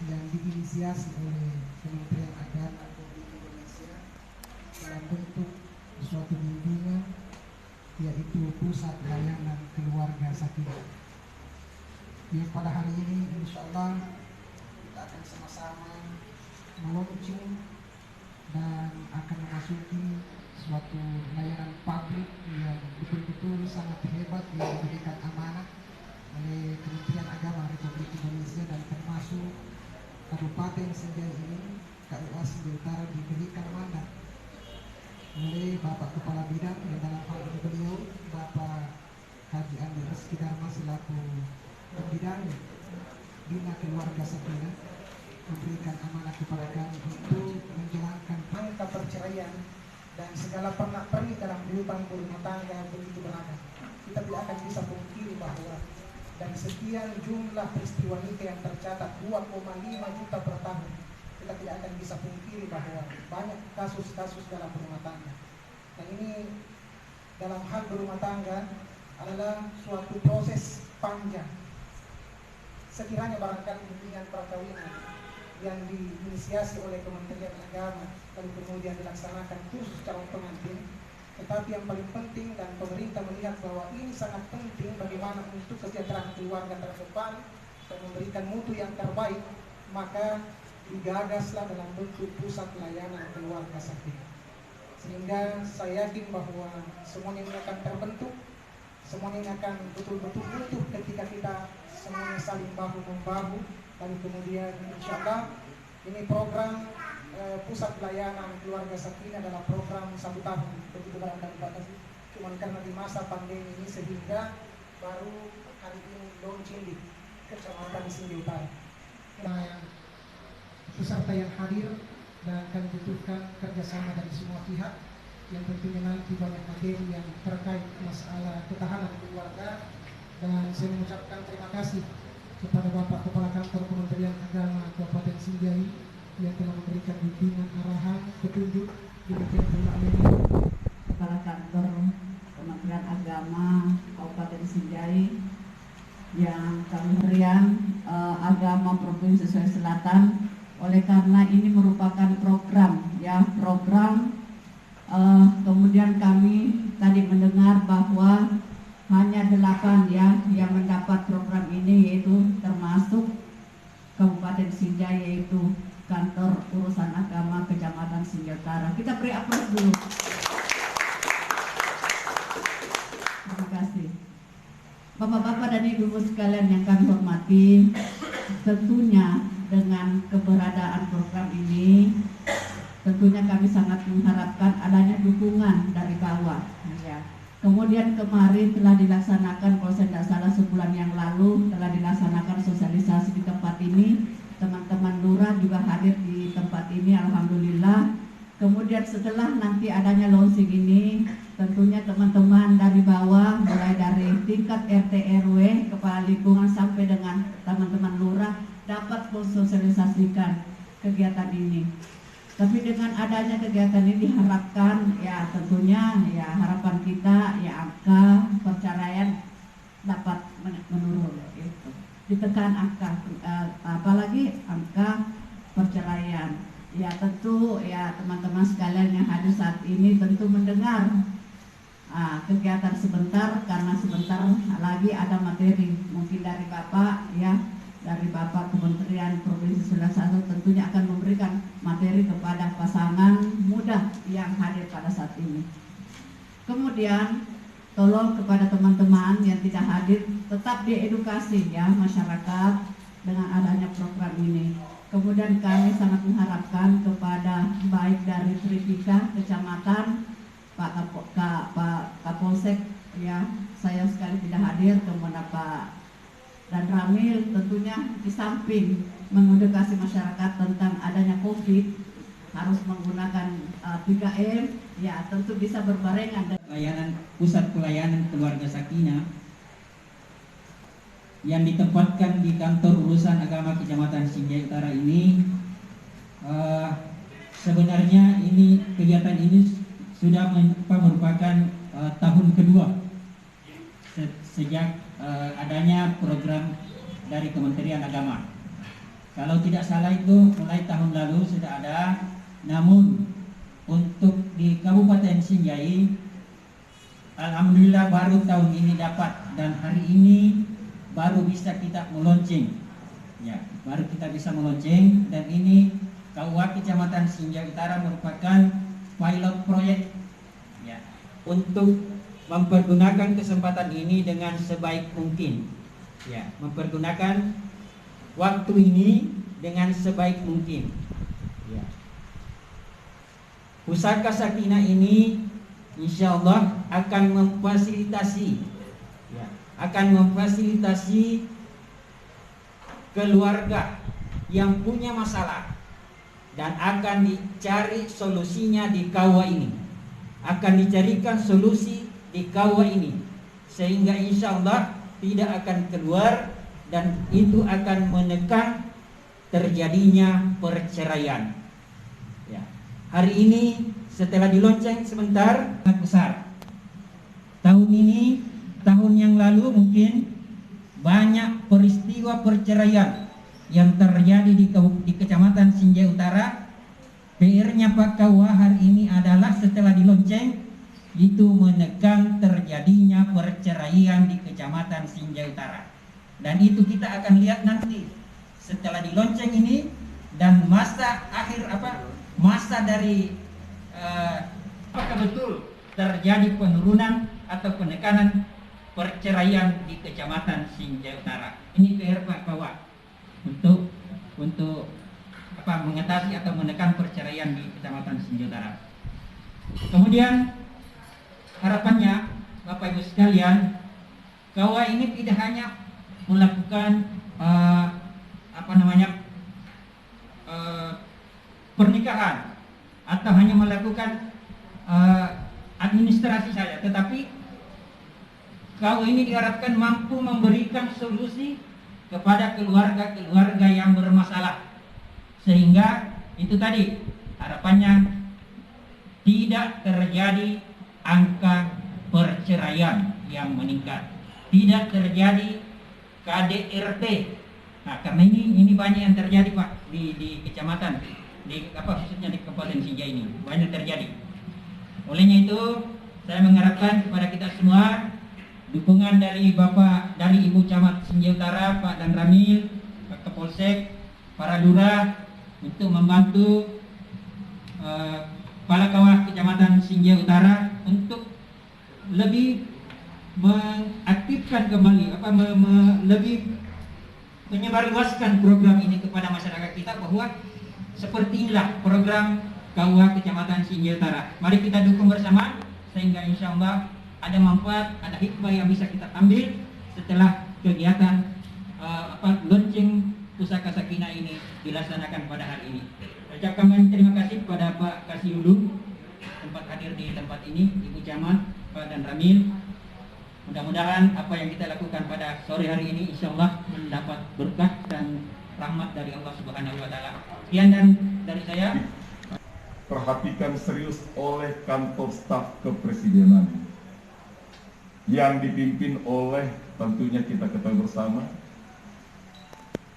yang diinisiasi oleh Kementerian Agama Republik Indonesia dalam bentuk suatu bimbingan, yaitu Pusat Layanan Keluarga Sakinah. Yang pada hari ini insya Allah kita akan sama-sama meluncur dan akan memasuki suatu layanan publik yang betul-betul sangat hebat yang diberikan amanah oleh Kementerian Agama Republik Indonesia, dan termasuk Kabupaten Sinjai ini, KUA Sinjai Utara, diberikan mandat oleh Bapak Kepala Bidang, yang dalam hal ini beliau Bapak Haji Andi Rizky Dharma selaku Pembidang Bina Keluarga Sakinah, memberikan amanah kepada kami untuk menjalankan angka perceraian dan segala pernak-pernik dalam kehidupan rumah tangga begitu beragam. Kita tidak akan bisa pungkiri bahwa dari sekian jumlah peristiwa nikah yang tercatat 2,5 juta per tahun, kita tidak akan bisa pungkiri bahwa banyak kasus-kasus dalam rumah tangga. Dan ini dalam hal berumah tangga adalah suatu proses panjang. Sekiranya barangkali bimbingan perkawinan yang diinisiasi oleh Kementerian Agama lalu kemudian dilaksanakan khusus calon pengantin, tetapi yang paling penting dan pemerintah melihat bahwa ini sangat penting bagaimana untuk kesejahteraan keluarga terdepan dan memberikan mutu yang terbaik, maka digagaslah dalam bentuk Pusat Layanan Keluarga Sakinah. Sehingga saya yakin bahwa semuanya ini akan terbentuk, semuanya ini akan betul-betul utuh ketika kita semuanya saling bahu-membahu. Lalu kemudian insya Allah ini program Pusat Layanan Keluarga Sakinah adalah program 1 tahun, begitu barangkali batasi. Cuman karena di masa pandemi ini sehingga baru hari ini launching di Kecamatan Sinjai Utara. Nah, peserta yang hadir dan kami butuhkan kerjasama dari semua pihak, yang tentunya nanti banyak materi yang terkait masalah ketahanan keluarga. Dan saya mengucapkan terima kasih kepada Bapak Kepala Kantor Kementerian Agama Kabupaten Sinjai yang telah memberikan bimbingan, arahan, petunjuk. Demikian pula Kepala Kantor Kementerian Agama Kabupaten Sinjai yang Kementerian Agama Provinsi Sulawesi Selatan. Oleh karena ini merupakan program, kemudian kami tadi mendengar bahwa hanya 8 yang mendapat program ini, yaitu termasuk Kabupaten Sinjai, yaitu Kantor Urusan Agama Kecamatan Sinjai Utara. Kita beri aplaus dulu. Terima kasih. Bapak-bapak dan ibu-ibu sekalian yang kami hormati, tentunya dengan keberadaan program ini, tentunya kami sangat mengharapkan adanya dukungan dari bawah. Kemudian kemarin telah dilaksanakan, kalau saya tidak salah sebulan yang lalu, telah dilaksanakan sosialisasi di tempat ini. Teman-teman lurah juga hadir di tempat ini, alhamdulillah. Kemudian setelah nanti adanya launching ini, tentunya teman-teman dari bawah, mulai dari tingkat RT RW, kepala lingkungan sampai dengan teman-teman lurah dapat mensosialisasikan kegiatan ini. Tapi dengan adanya kegiatan ini diharapkan, ya tentunya ya harapan kita ya angka perceraian dapat menurun, gitu. Ditekan angka, apalagi angka perceraian. Ya tentu ya teman-teman sekalian yang hadir saat ini tentu mendengar kegiatan sebentar, karena sebentar lagi ada materi mungkin dari Bapak dari Bapak Kementerian Provinsi Sulawesi Selatan tentunya akan memberikan materi kepada pasangan muda yang hadir pada saat ini. Kemudian tolong kepada teman-teman yang tidak hadir tetap diedukasi masyarakat dengan adanya program ini. Kemudian kami sangat mengharapkan kepada baik dari Tripika Kecamatan, Pak Kapolsek saya sekali tidak hadir, kemudian Pak dan Ramil, tentunya di samping mengedukasi masyarakat tentang adanya COVID, harus menggunakan 3M, tentu bisa berbarengan dengan layanan Pusat Pelayanan Keluarga Sakinah yang ditempatkan di Kantor Urusan Agama Kecamatan Sinjai Utara ini. Sebenarnya kegiatan ini sudah merupakan tahun kedua sejak adanya program dari Kementerian Agama. Kalau tidak salah itu mulai tahun lalu sudah ada, namun untuk di Kabupaten Sinjai alhamdulillah baru tahun ini dapat, dan hari ini baru bisa kita meluncing. Ya, baru kita bisa meluncing, dan ini KUA Kecamatan Sinjai Utara merupakan pilot project ya, untuk mempergunakan kesempatan ini dengan sebaik mungkin. Ya, mempergunakan waktu ini dengan sebaik mungkin. Ya. Pusaka Sakinah ini insya Allah akan memfasilitasi, ya, keluarga yang punya masalah, dan akan dicari solusinya di KUA ini. Akan dicarikan solusi di KUA ini, sehingga insya Allah tidak akan keluar, dan itu akan menekan terjadinya perceraian. Ya. Hari ini setelah dilonceng sebentar, sangat besar. Tahun ini, tahun yang lalu mungkin banyak peristiwa perceraian yang terjadi di Kecamatan Sinjai Utara. PR-nya Pak KUA hari ini adalah setelah dilonceng itu menekan terjadinya perceraian di Kecamatan Sinjai Utara. Dan itu kita akan lihat nanti setelah dilonceng ini, dan masa akhir masa dari apakah betul terjadi penurunan atau penekanan perceraian di Kecamatan Sinjai Utara. Ini PR Pak KUA untuk mengatasi atau menekan perceraian di Kecamatan Sinjai Utara. Kemudian harapannya Bapak Ibu sekalian, KUA ini tidak hanya melakukan pernikahan atau hanya melakukan administrasi saja, tetapi KUA ini diharapkan mampu memberikan solusi kepada keluarga-keluarga yang bermasalah, sehingga itu tadi harapannya tidak terjadi angka perceraian yang meningkat, tidak terjadi KDRT. Nah, karena ini banyak yang terjadi Pak di kecamatan, khususnya di Kabupaten Sinjai ini banyak terjadi. Olehnya itu saya mengharapkan kepada kita semua dukungan dari Ibu Camat Sinjai Utara, Pak Dan Ramil, Pak Kapolsek, para lurah untuk membantu Kepala KUA Kecamatan Sinjai Utara untuk lebih mengaktifkan kembali, lebih menyebarluaskan program ini kepada masyarakat kita, bahwa seperti inilah program KUA Kecamatan Sinjai Utara. Mari kita dukung bersama, sehingga insya Allah ada manfaat, ada hikmah yang bisa kita ambil setelah kegiatan launching Pusaka Sakinah ini dilaksanakan pada hari ini. Ucapkan terima kasih kepada Pak Kasiulu tempat hadir di tempat ini, Ibu Camat, Pak Dan Ramil. Mudah-mudahan apa yang kita lakukan pada sore hari ini insya Allah mendapat berkah dan rahmat dari Allah Subhanahu wa Ta'ala. Sekian dan dari saya. Perhatikan serius oleh kantor staf kepresidenan yang dipimpin oleh, tentunya kita ketahui bersama,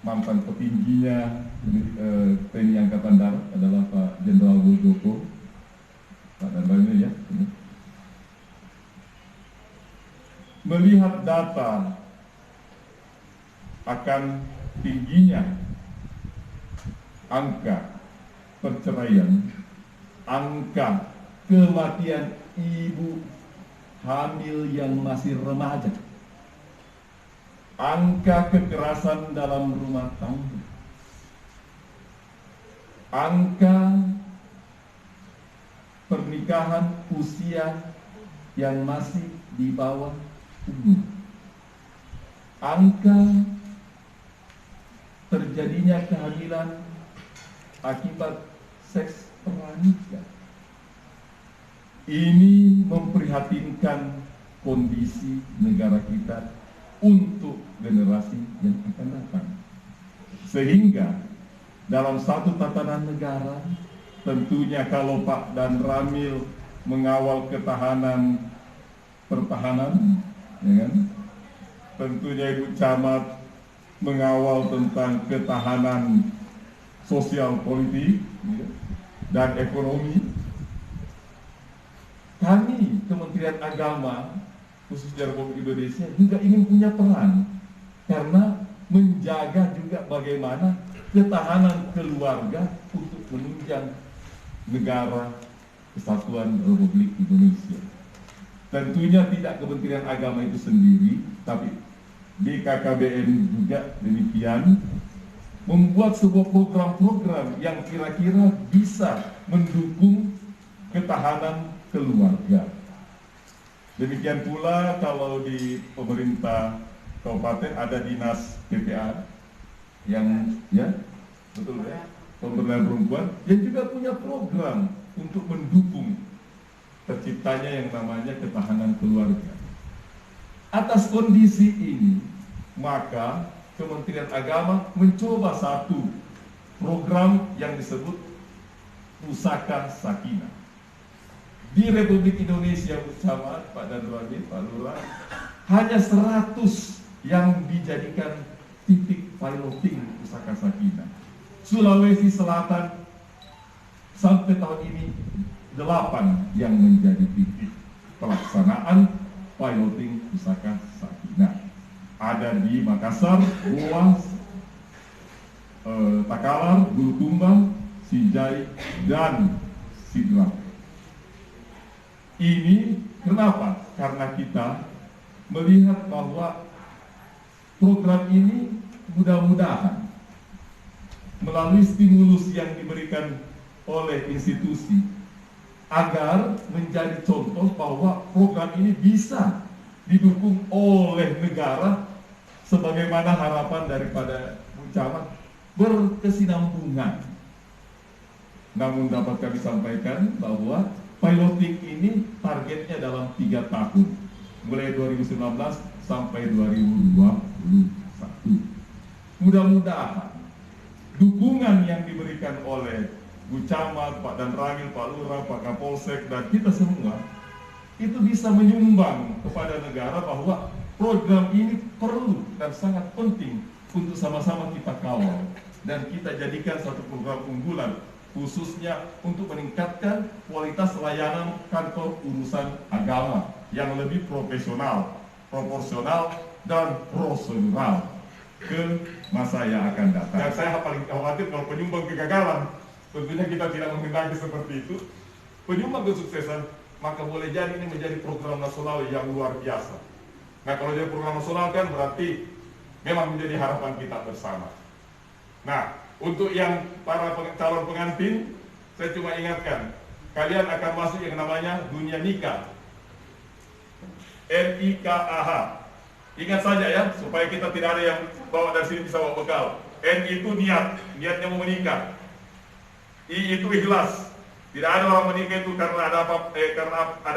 mantan petingginya TNI Angkatan Darat adalah Pak Jenderal Muldoko, Pak Dan Ramil ya. Melihat data akan tingginya angka perceraian, angka kematian ibu hamil yang masih remaja, angka kekerasan dalam rumah tangga, angka pernikahan usia yang masih di bawah umur, angka terjadinya kehamilan akibat seks pranikah. Ini memprihatinkan kondisi negara kita untuk generasi yang akan datang. Sehingga dalam satu tatanan negara, tentunya kalau Pak Dan Ramil mengawal pertahanan, ya kan? Tentunya Ibu Camat mengawal tentang ketahanan sosial politik ya, dan ekonomi. Kami Kementerian Agama khususnya Republik Indonesia juga ingin punya peran karena menjaga juga bagaimana ketahanan keluarga untuk menunjang negara Kesatuan Republik Indonesia. Tentunya tidak Kementerian Agama itu sendiri, tapi BKKBN juga demikian, membuat sebuah program-program yang kira-kira bisa mendukung ketahanan keluarga. Demikian pula kalau di pemerintah kabupaten ada dinas PPA yang ya betul ya, pemberdayaan perempuan yang juga punya program untuk mendukung terciptanya yang namanya ketahanan keluarga. Atas kondisi ini, maka Kementerian Agama mencoba satu program yang disebut Pusaka Sakinah. Di Republik Indonesia bersama Pak Danrwadi, Pak Lurah, hanya 100 yang dijadikan titik piloting Pusaka Sakinah. Sulawesi Selatan sampai tahun ini 8 yang menjadi titik pelaksanaan piloting Pusaka Sakinah. Ada di Makassar, Goa, Takalar, Bulukumba, Sijai, dan Sidrap. Ini kenapa? Karena kita melihat bahwa program ini mudah-mudahan melalui stimulus yang diberikan oleh institusi agar menjadi contoh bahwa program ini bisa didukung oleh negara sebagaimana harapan daripada Bu Camat berkesinambungan. Namun dapat kami sampaikan bahwa piloting ini targetnya dalam 3 tahun, mulai 2019 sampai 2021. Mudah-mudahan dukungan yang diberikan oleh Bu Camat, Pak Danramil, Pak Lurah, Pak Kapolsek, dan kita semua itu bisa menyumbang kepada negara bahwa program ini perlu dan sangat penting untuk sama-sama kita kawal dan kita jadikan satu program unggulan, khususnya untuk meningkatkan kualitas layanan kantor urusan agama yang lebih profesional, proporsional, dan prosedural ke masa yang akan datang. Dan saya paling khawatir kalau penyumbang kegagalan, tentunya kita tidak menghendaki seperti itu. Penyumbang kesuksesan, maka boleh jadi ini menjadi program nasional yang luar biasa. Nah, kalau jadi program nasional kan berarti memang menjadi harapan kita bersama. Nah, untuk yang para calon pengantin, saya cuma ingatkan, kalian akan masuk yang namanya dunia nikah, NIKAH. Ingat saja ya, supaya kita tidak ada yang bawa dari sini bisa bawa bekal. N itu niatnya mau menikah. I itu ikhlas. Tidak ada orang menikah itu karena ada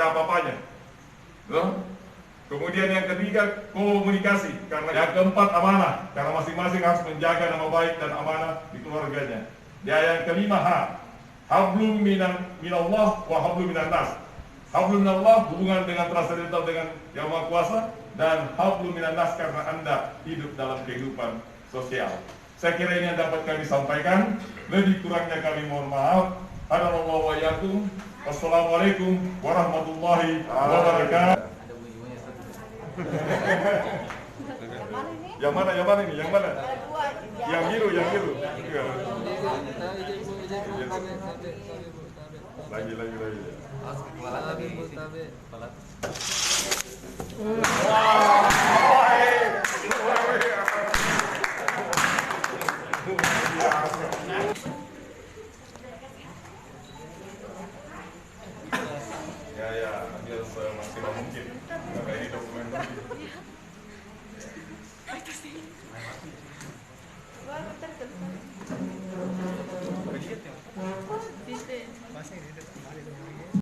apa-apanya. Kemudian yang ketiga, komunikasi. Karena yang keempat, amanah. Karena masing-masing harus menjaga nama baik dan amanah di keluarganya. Yang kelima, hablum minallah wa hablum minan nas. Hablum minallah hubungan dengan transcendental dengan Yang Maha Kuasa, dan hablum minan nas karena Anda hidup dalam kehidupan sosial. Saya kira ini yang dapat kami sampaikan. Lebih kurangnya kami mohon maaf. Hadanallahu wa iyyakum. Wassalamualaikum warahmatullahi wabarakatuh. Yang mana ini? Yang mana? Yang biru. Lagi. Ya, ambil semaksimal mungkin. Karena ini dokumen Masih